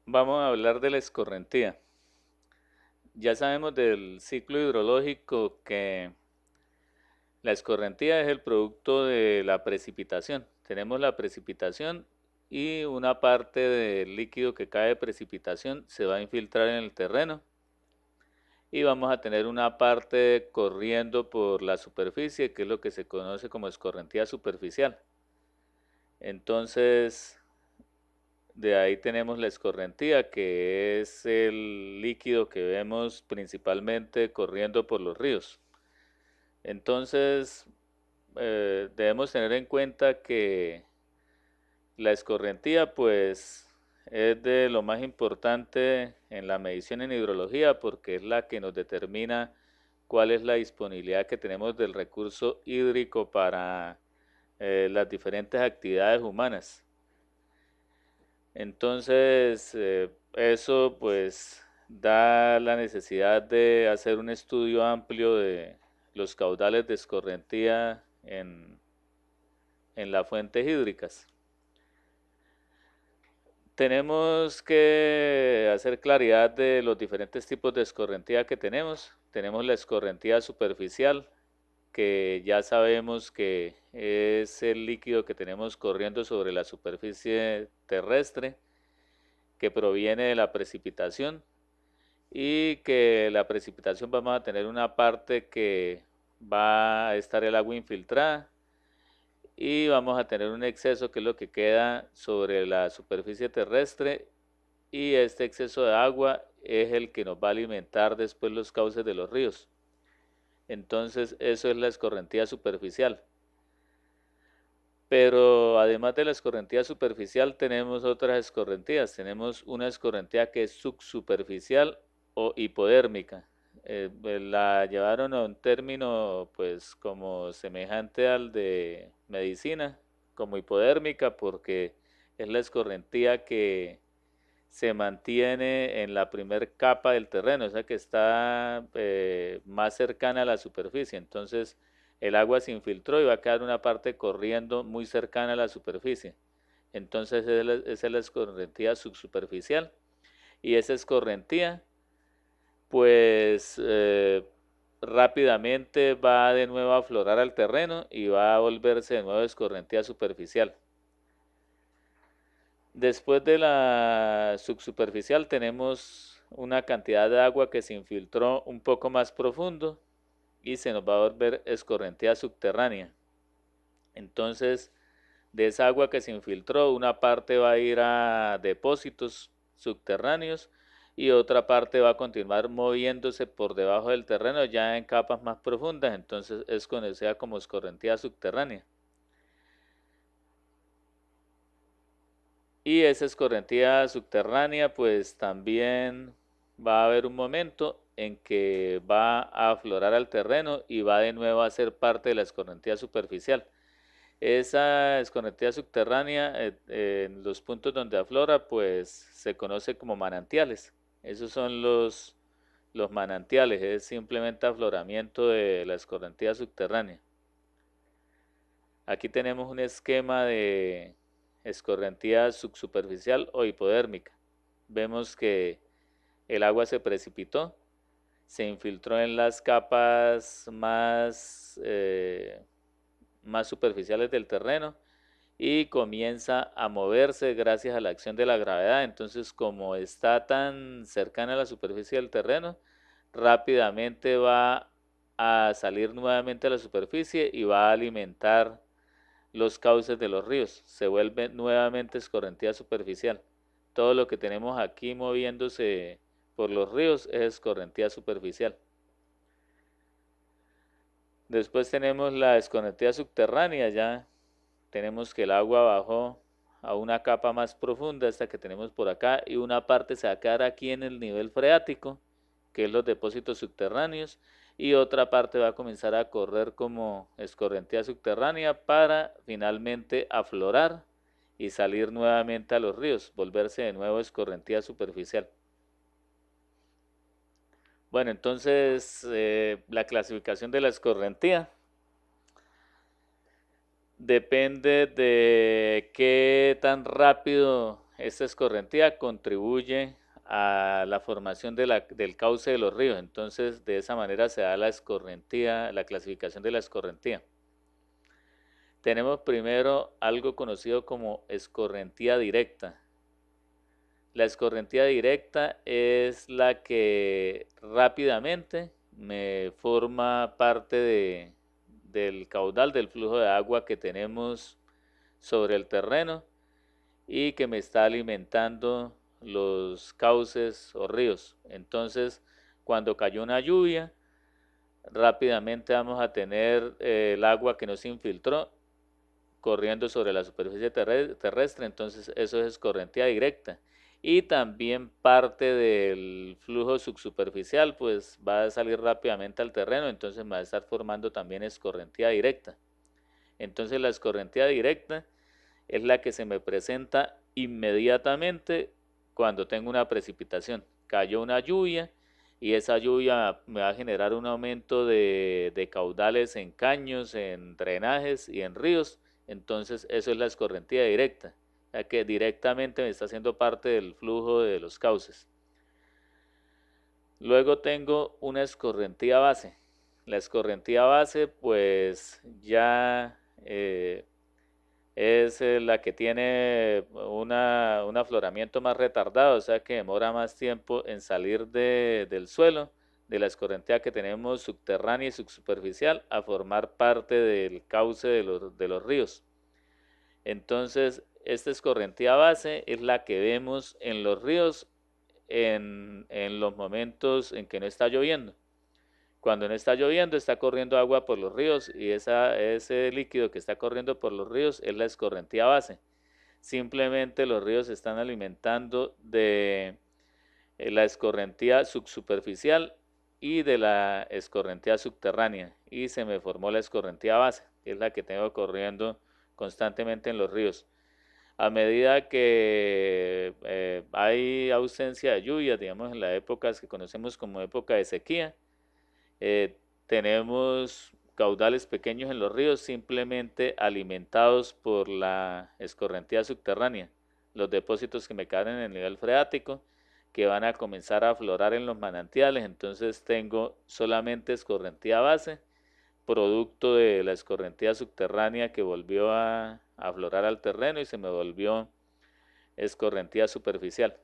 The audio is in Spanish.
Vamos a hablar de la escorrentía. Ya sabemos del ciclo hidrológico que la escorrentía es el producto de la precipitación. Tenemos la precipitación y una parte del líquido que cae de precipitación se va a infiltrar en el terreno y vamos a tener una parte corriendo por la superficie, que es lo que se conoce como escorrentía superficial. Entonces, de ahí tenemos la escorrentía, que es el líquido que vemos principalmente corriendo por los ríos. Entonces, debemos tener en cuenta que la escorrentía, pues, es de lo más importante en la medición en hidrología porque es la que nos determina cuál es la disponibilidad que tenemos del recurso hídrico para las diferentes actividades humanas. Entonces, eso pues da la necesidad de hacer un estudio amplio de los caudales de escorrentía en las fuentes hídricas. Tenemos que hacer claridad de los diferentes tipos de escorrentía que tenemos. Tenemos la escorrentía superficial, que ya sabemos que es el líquido que tenemos corriendo sobre la superficie terrestre, que proviene de la precipitación y que la precipitación vamos a tener una parte que va a estar el agua infiltrada y vamos a tener un exceso que es lo que queda sobre la superficie terrestre y este exceso de agua es el que nos va a alimentar después los cauces de los ríos. Entonces eso es la escorrentía superficial. Pero además de la escorrentía superficial tenemos otras escorrentías. Tenemos una escorrentía que es subsuperficial o hipodérmica. La llevaron a un término pues como semejante al de medicina, como hipodérmica, porque es la escorrentía que se mantiene en la primer capa del terreno, o sea que está más cercana a la superficie. Entonces el agua se infiltró y va a quedar una parte corriendo muy cercana a la superficie. Entonces esa es la escorrentía subsuperficial. Y esa escorrentía, pues rápidamente va de nuevo a aflorar al terreno y va a volverse de nuevo escorrentía superficial. Después de la subsuperficial tenemos una cantidad de agua que se infiltró un poco más profundo y se nos va a volver escorrentía subterránea. Entonces, de esa agua que se infiltró, una parte va a ir a depósitos subterráneos y otra parte va a continuar moviéndose por debajo del terreno ya en capas más profundas, entonces es conocida como escorrentía subterránea. Y esa escorrentía subterránea, pues también va a haber un momento en que va a aflorar al terreno y va de nuevo a ser parte de la escorrentía superficial. Esa escorrentía subterránea, en los puntos donde aflora, pues se conoce como manantiales. Esos son los manantiales, es simplemente afloramiento de la escorrentía subterránea. Aquí tenemos un esquema de escorrentía subsuperficial o hipodérmica. Vemos que el agua se precipitó, se infiltró en las capas más superficiales del terreno y comienza a moverse gracias a la acción de la gravedad. Entonces, como está tan cercana a la superficie del terreno, rápidamente va a salir nuevamente a la superficie y va a alimentar los cauces de los ríos, se vuelve nuevamente escorrentía superficial. Todo lo que tenemos aquí moviéndose por los ríos es escorrentía superficial. Después tenemos la escorrentía subterránea, ya tenemos que el agua bajó a una capa más profunda, esta que tenemos por acá, y una parte se va a quedar aquí en el nivel freático, que es los depósitos subterráneos, y otra parte va a comenzar a correr como escorrentía subterránea para finalmente aflorar y salir nuevamente a los ríos, volverse de nuevo escorrentía superficial. Bueno, entonces la clasificación de la escorrentía depende de qué tan rápido esta escorrentía contribuye a la formación del cauce de los ríos. Entonces, de esa manera se da la escorrentía, la clasificación de la escorrentía. Tenemos primero algo conocido como escorrentía directa. La escorrentía directa es la que rápidamente me forma parte del caudal, del flujo de agua que tenemos sobre el terreno y que me está alimentando los cauces o ríos. Entonces, cuando cayó una lluvia, rápidamente vamos a tener el agua que nos infiltró corriendo sobre la superficie terrestre, entonces eso es escorrentía directa. Y también parte del flujo subsuperficial pues va a salir rápidamente al terreno, entonces va a estar formando también escorrentía directa. Entonces la escorrentía directa es la que se me presenta inmediatamente cuando tengo una precipitación. Cayó una lluvia y esa lluvia me va a generar un aumento de caudales en caños, en drenajes y en ríos. Entonces eso es la escorrentía directa, ya que directamente me está haciendo parte del flujo de los cauces. Luego tengo una escorrentía base. La escorrentía base pues ya es la que tiene un afloramiento más retardado, o sea que demora más tiempo en salir del suelo, de la escorrentía que tenemos subterránea y subsuperficial, a formar parte del cauce de los ríos. Entonces, esta escorrentía base es la que vemos en los ríos en los momentos en que no está lloviendo. Cuando no está lloviendo, está corriendo agua por los ríos y ese líquido que está corriendo por los ríos es la escorrentía base. Simplemente los ríos se están alimentando de la escorrentía subsuperficial y de la escorrentía subterránea y se me formó la escorrentía base, que es la que tengo corriendo constantemente en los ríos. A medida que hay ausencia de lluvia, digamos en las épocas que conocemos como época de sequía, tenemos caudales pequeños en los ríos simplemente alimentados por la escorrentía subterránea, los depósitos que me caen en el nivel freático que van a comenzar a aflorar en los manantiales. Entonces tengo solamente escorrentía base, producto de la escorrentía subterránea que volvió a aflorar al terreno y se me volvió escorrentía superficial.